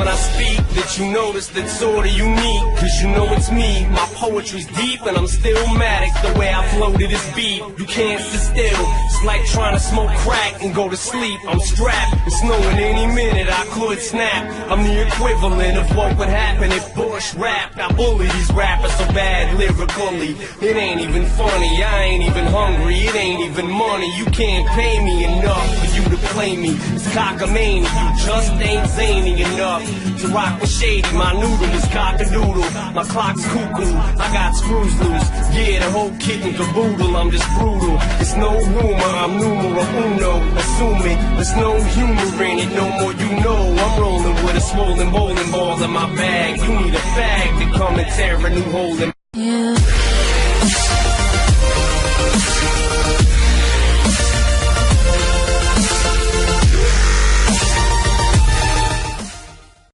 I speak that you notice that's sorta unique. Cause you know it's me, my poetry's deep and I'm still matic. The way I flow to this beat, you can't sit still. It's like trying to smoke crack and go to sleep. I'm strapped, it's knowing any minute I could snap. I'm the equivalent of what would happen if Bush rapped. I bully these rappers so bad lyrically. It ain't even funny, I ain't even hungry. It ain't even money, you can't pay me enough for you to play me. It's cockamamie, you just ain't zany enough to rock with shady. My noodle is cock-a-doodle, my clock's cuckoo. I got screws loose, yeah, the whole kit and caboodle. I'm just brutal, it's no rumor, I'm numero uno. Assume it, there's no humor in it, no more you know. I'm rolling with a swollen bowling ball in my bag. You need a fag to come and tear a new hole in. Yeah.